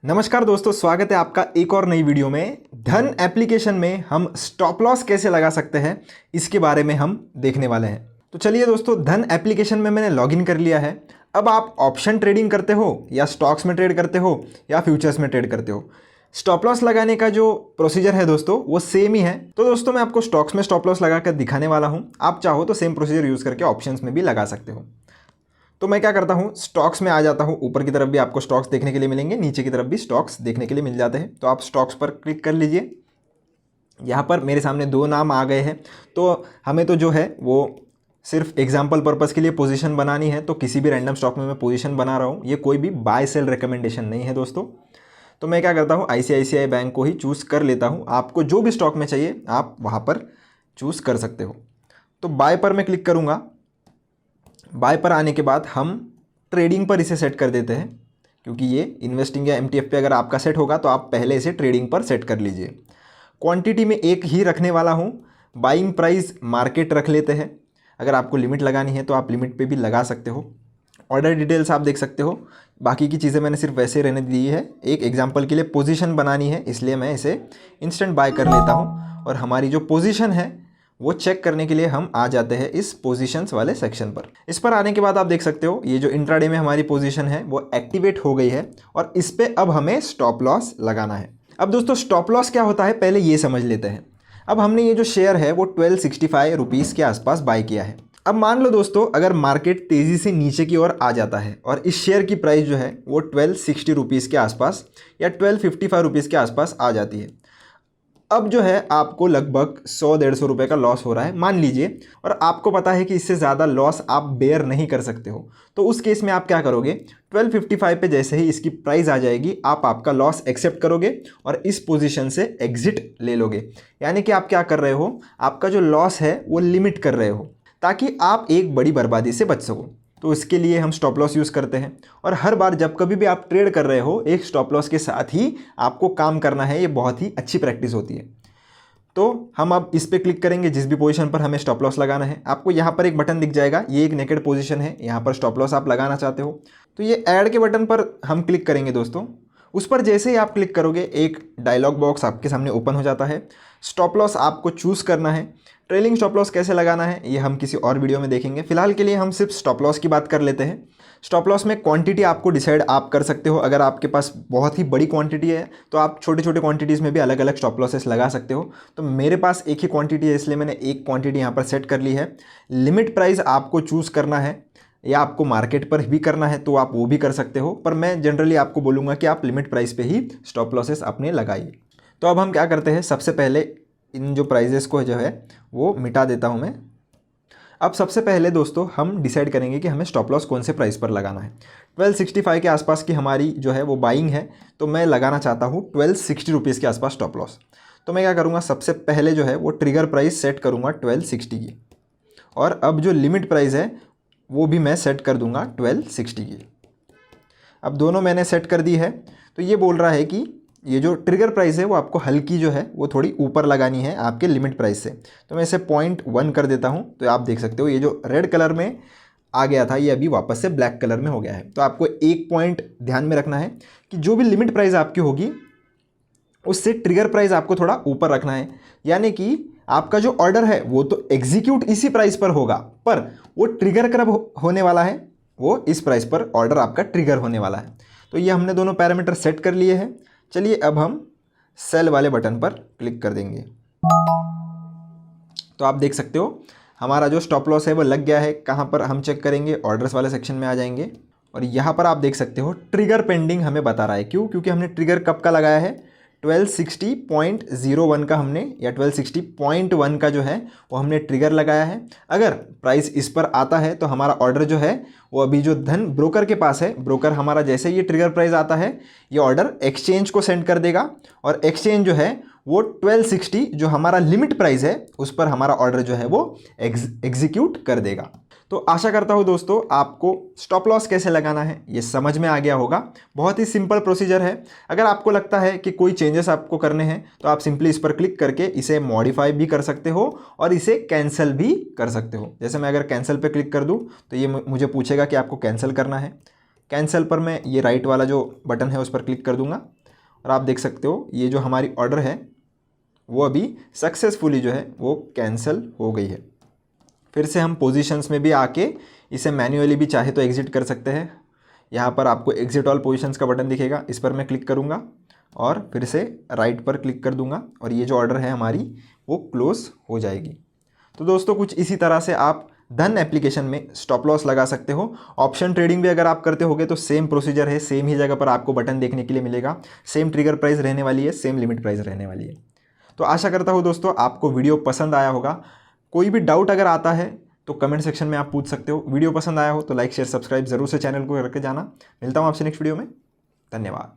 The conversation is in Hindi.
नमस्कार दोस्तों, स्वागत है आपका एक और नई वीडियो में। धन एप्लीकेशन में हम स्टॉप लॉस कैसे लगा सकते हैं इसके बारे में हम देखने वाले हैं। तो चलिए दोस्तों, धन एप्लीकेशन में मैंने लॉगिन कर लिया है। अब आप ऑप्शन ट्रेडिंग करते हो या स्टॉक्स में ट्रेड करते हो या फ्यूचर्स में ट्रेड करते हो, स्टॉप लॉस लगाने का जो प्रोसीजर है दोस्तों वो सेम ही है। तो दोस्तों मैं आपको स्टॉक्स में स्टॉप लॉस लगा कर दिखाने वाला हूँ। आप चाहो तो सेम प्रोसीजर यूज़ करके ऑप्शंस में भी लगा सकते हो। तो मैं क्या करता हूँ, स्टॉक्स में आ जाता हूँ। ऊपर की तरफ भी आपको स्टॉक्स देखने के लिए मिलेंगे, नीचे की तरफ भी स्टॉक्स देखने के लिए मिल जाते हैं। तो आप स्टॉक्स पर क्लिक कर लीजिए। यहाँ पर मेरे सामने दो नाम आ गए हैं। तो हमें तो जो है वो सिर्फ एग्जाम्पल पर्पज़ के लिए पोजीशन बनानी है। तो किसी भी रैंडम स्टॉक में मैं पोजीशन बना रहा हूँ, ये कोई भी बाय सेल रिकमेंडेशन नहीं है दोस्तों। तो मैं क्या करता हूँ, ICICI बैंक को ही चूज़ कर लेता हूँ। आपको जो भी स्टॉक में चाहिए आप वहाँ पर चूज़ कर सकते हो। तो बाय पर मैं क्लिक करूँगा। बाय पर आने के बाद हम ट्रेडिंग पर इसे सेट कर देते हैं, क्योंकि ये इन्वेस्टिंग या MTF पे अगर आपका सेट होगा तो आप पहले इसे ट्रेडिंग पर सेट कर लीजिए। क्वांटिटी में एक ही रखने वाला हूँ। बाइंग प्राइस मार्केट रख लेते हैं। अगर आपको लिमिट लगानी है तो आप लिमिट पे भी लगा सकते हो। ऑर्डर डिटेल्स आप देख सकते हो। बाकी की चीज़ें मैंने सिर्फ वैसे रहने दी है। एक एग्जाम्पल के लिए पोजीशन बनानी है, इसलिए मैं इसे इंस्टेंट बाय कर लेता हूँ। और हमारी जो पोजीशन है वो चेक करने के लिए हम आ जाते हैं इस पोजीशंस वाले सेक्शन पर। इस पर आने के बाद आप देख सकते हो ये जो इंट्राडे में हमारी पोजीशन है वो एक्टिवेट हो गई है और इस पे अब हमें स्टॉप लॉस लगाना है। अब दोस्तों स्टॉप लॉस क्या होता है पहले ये समझ लेते हैं। अब हमने ये जो शेयर है वो 1265 रुपीज़ के आसपास बाय किया है। अब मान लो दोस्तों अगर मार्केट तेज़ी से नीचे की ओर आ जाता है और इस शेयर की प्राइस जो है वो 1260 रुपीज़ के आसपास या 1255 रुपीज़ के आसपास आ जाती है। अब जो है आपको लगभग 100-150 रुपये का लॉस हो रहा है मान लीजिए, और आपको पता है कि इससे ज़्यादा लॉस आप बेयर नहीं कर सकते हो। तो उस केस में आप क्या करोगे, 1255 पे जैसे ही इसकी प्राइस आ जाएगी आप आपका लॉस एक्सेप्ट करोगे और इस पोजीशन से एग्जिट ले लोगे। यानी कि आप क्या कर रहे हो, आपका जो लॉस है वो लिमिट कर रहे हो ताकि आप एक बड़ी बर्बादी से बच सको। तो इसके लिए हम स्टॉप लॉस यूज़ करते हैं। और हर बार जब कभी भी आप ट्रेड कर रहे हो एक स्टॉप लॉस के साथ ही आपको काम करना है। ये बहुत ही अच्छी प्रैक्टिस होती है। तो हम अब इस पर क्लिक करेंगे जिस भी पोजीशन पर हमें स्टॉप लॉस लगाना है। आपको यहाँ पर एक बटन दिख जाएगा, ये एक नेकेड पोजीशन है, यहाँ पर स्टॉप लॉस आप लगाना चाहते हो तो ये ऐड के बटन पर हम क्लिक करेंगे दोस्तों। उस पर जैसे ही आप क्लिक करोगे एक डायलॉग बॉक्स आपके सामने ओपन हो जाता है। स्टॉप लॉस आपको चूज़ करना है। ट्रेलिंग स्टॉप लॉस कैसे लगाना है ये हम किसी और वीडियो में देखेंगे। फिलहाल के लिए हम सिर्फ स्टॉप लॉस की बात कर लेते हैं। स्टॉप लॉस में क्वांटिटी आपको डिसाइड आप कर सकते हो। अगर आपके पास बहुत ही बड़ी क्वांटिटी है तो आप छोटे छोटे क्वांटिटीज़ में भी अलग अलग स्टॉप लॉसेस लगा सकते हो। तो मेरे पास एक ही क्वांटिटी है इसलिए मैंने एक क्वांटिटी यहाँ पर सेट कर ली है। लिमिट प्राइस आपको चूज़ करना है या आपको मार्केट पर भी करना है तो आप वो भी कर सकते हो, पर मैं जनरली आपको बोलूँगा कि आप लिमिट प्राइस पे ही स्टॉप लॉसेस अपने लगाइए। तो अब हम क्या करते हैं, सबसे पहले इन जो प्राइजेस को जो है वो मिटा देता हूँ मैं। अब सबसे पहले दोस्तों हम डिसाइड करेंगे कि हमें स्टॉप लॉस कौन से प्राइस पर लगाना है। 1265 के आसपास की हमारी जो है वो बाइंग है, तो मैं लगाना चाहता हूँ 1260 रुपीज़ के आसपास स्टॉप लॉस। तो मैं क्या करूँगा, सबसे पहले जो है वो ट्रिगर प्राइस सेट करूँगा 1260 की, और अब जो लिमिट प्राइस है वो भी मैं सेट कर दूँगा 1260 की। अब दोनों मैंने सेट कर दी है। तो ये बोल रहा है कि ये जो ट्रिगर प्राइस है वो आपको हल्की जो है वो थोड़ी ऊपर लगानी है आपके लिमिट प्राइस से। तो मैं इसे 0.1 कर देता हूँ। तो आप देख सकते हो ये जो रेड कलर में आ गया था ये अभी वापस से ब्लैक कलर में हो गया है। तो आपको एक पॉइंट ध्यान में रखना है कि जो भी लिमिट प्राइस आपकी होगी उससे ट्रिगर प्राइस आपको थोड़ा ऊपर रखना है। यानी कि आपका जो ऑर्डर है वो तो एग्जीक्यूट इसी प्राइस पर होगा, पर वो ट्रिगर कब होने वाला है, वो इस प्राइस पर ऑर्डर आपका ट्रिगर होने वाला है। तो ये हमने दोनों पैरामीटर सेट कर लिए हैं। चलिए अब हम सेल वाले बटन पर क्लिक कर देंगे। तो आप देख सकते हो हमारा जो स्टॉप लॉस है वो लग गया है। कहाँ पर हम चेक करेंगे, ऑर्डर्स वाले सेक्शन में आ जाएंगे और यहाँ पर आप देख सकते हो ट्रिगर पेंडिंग हमें बता रहा है। क्यों? क्योंकि हमने ट्रिगर कब का लगाया है, 1260.01 का हमने या 1260.1 का जो है वो हमने ट्रिगर लगाया है। अगर प्राइस इस पर आता है तो हमारा ऑर्डर जो है वो अभी जो धन ब्रोकर के पास है, ब्रोकर हमारा जैसे ये ट्रिगर प्राइस आता है ये ऑर्डर एक्सचेंज को सेंड कर देगा और एक्सचेंज जो है वो 1260 जो हमारा लिमिट प्राइस है उस पर हमारा ऑर्डर जो है वो एग्जीक्यूट कर देगा। तो आशा करता हूँ दोस्तों आपको स्टॉप लॉस कैसे लगाना है ये समझ में आ गया होगा। बहुत ही सिंपल प्रोसीजर है। अगर आपको लगता है कि कोई चेंजेस आपको करने हैं तो आप सिंपली इस पर क्लिक करके इसे मॉडिफाई भी कर सकते हो और इसे कैंसिल भी कर सकते हो। जैसे मैं अगर कैंसिल पे क्लिक कर दूँ तो ये मुझे पूछेगा कि आपको कैंसिल करना है। कैंसिल पर मैं ये राइट वाला जो बटन है उस पर क्लिक कर दूंगा और आप देख सकते हो ये जो हमारी ऑर्डर है वो अभी सक्सेसफुली जो है वो कैंसिल हो गई है। फिर से हम पोजीशंस में भी आके इसे मैन्युअली भी चाहे तो एग्जिट कर सकते हैं। यहाँ पर आपको एग्जिट ऑल पोजीशंस का बटन दिखेगा, इस पर मैं क्लिक करूँगा और फिर से राइट पर क्लिक कर दूंगा और ये जो ऑर्डर है हमारी वो क्लोज हो जाएगी। तो दोस्तों कुछ इसी तरह से आप धन एप्लीकेशन में स्टॉप लॉस लगा सकते हो। ऑप्शन ट्रेडिंग भी अगर आप करते होगे तो सेम प्रोसीजर है, सेम ही जगह पर आपको बटन देखने के लिए मिलेगा, सेम ट्रिगर प्राइस रहने वाली है, सेम लिमिट प्राइस रहने वाली है। तो आशा करता हूँ दोस्तों आपको वीडियो पसंद आया होगा। कोई भी डाउट अगर आता है तो कमेंट सेक्शन में आप पूछ सकते हो। वीडियो पसंद आया हो तो लाइक शेयर सब्सक्राइब जरूर से चैनल को करके जाना। मिलता हूँ आपसे नेक्स्ट वीडियो में। धन्यवाद।